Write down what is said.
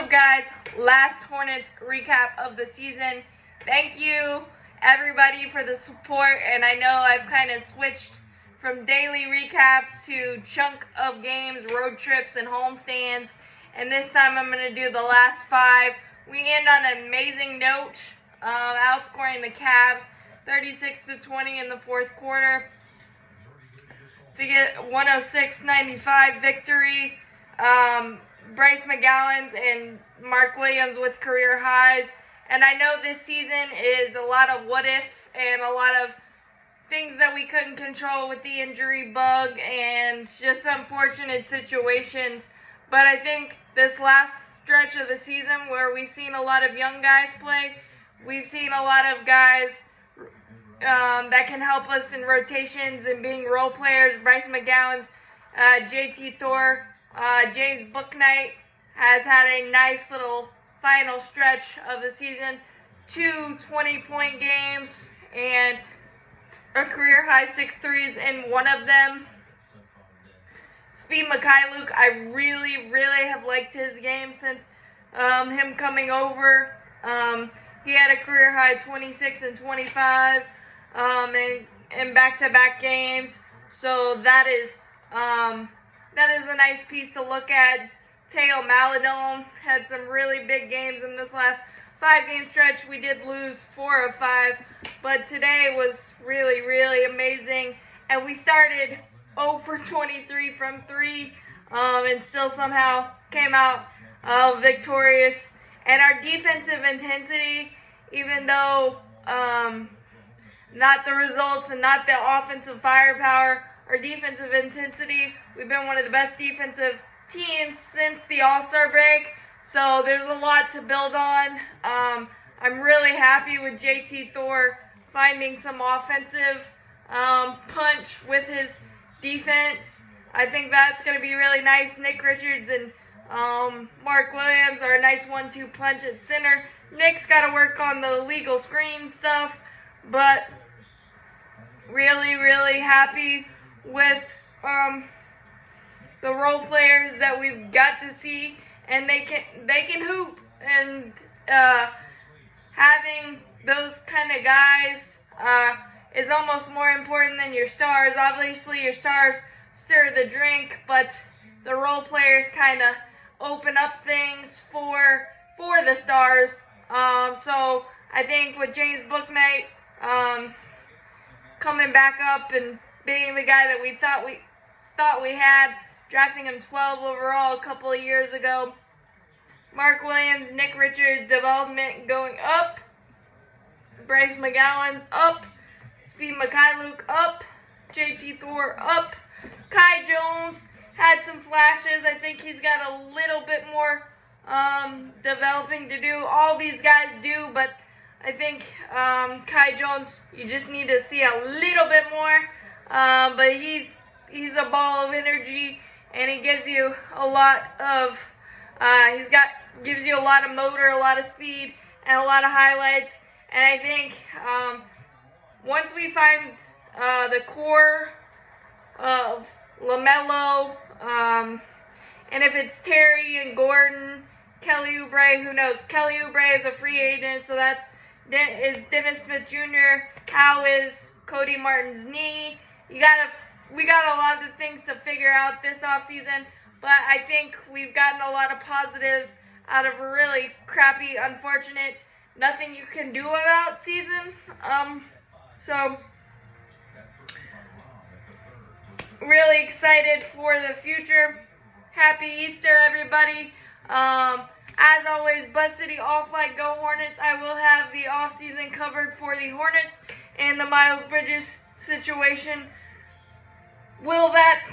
up, guys? Last Hornets recap of the season. Thank you, everybody, for the support. And I know I've kind of switched from daily recaps to chunk of games, road trips, and homestands. And this time I'm going to do the last 5. We end on an amazing note, outscoring the Cavs 36-20 in the fourth quarter to get 106-95 victory. Bryce McGowan's and Mark Williams with career highs. And I know this season is a lot of what if and a lot of things that we couldn't control with the injury bug and just unfortunate situations. But I think this last stretch of the season where we've seen a lot of young guys play, we've seen a lot of guys that can help us in rotations and being role players. Bryce McGowan's, JT Thor, James Bouknight has had a nice little final stretch of the season. 2 20-point games and a career high 6 threes in one of them. Speed Mikhailuk, I really have liked his game since him coming over. He had a career high 26 and 25 in back-to-back games. So that is a nice piece to look at. Teo Maladone had some really big games in this last 5-game stretch. We did lose 4 of 5, but today was really amazing. And we started 0 for 23 from 3 and still somehow came out victorious. And our defensive intensity, even though not the results and not the offensive firepower, our defensive intensity, we've been one of the best defensive teams since the All-Star break. So there's a lot to build on. I'm really happy with JT Thor finding some offensive punch with his defense. I think that's going to be really nice. Nick Richards and Mark Williams are a nice 1-2 punch at center. Nick's got to work on the legal screen stuff, but really happy with the role players that we've got to see, and they can hoop. And having those kind of guys is almost more important than your stars. Obviously, your stars stir the drink, but the role players kind of open up things for the stars. So I think with James Bouknight coming back up and being the guy that we thought we had, drafting him 12 overall a couple of years ago. Mark Williams, Nick Richards' development going up. Bryce McGowan's up. Speed Mikhailuk up. JT Thor up. Kai Jones had some flashes. I think he's got a little bit more developing to do. All these guys do, but I think Kai Jones, you just need to see a little bit more. But he's a ball of energy, and he gives you a lot of gives you a lot of motor, a lot of speed, and a lot of highlights. And I think once we find the core of LaMelo, and if it's Terry and Gordon, Kelly Oubre, who knows? Kelly Oubre is a free agent, so is Dennis Smith Jr. How is Cody Martin's knee? We got a lot of things to figure out this offseason, but I think we've gotten a lot of positives out of a really crappy, unfortunate, nothing you can do about season. So really excited for the future. Happy Easter, everybody. As always, Buzz City All Flight Go Hornets. I will have the offseason covered for the Hornets and the Miles Bridges situation. Will that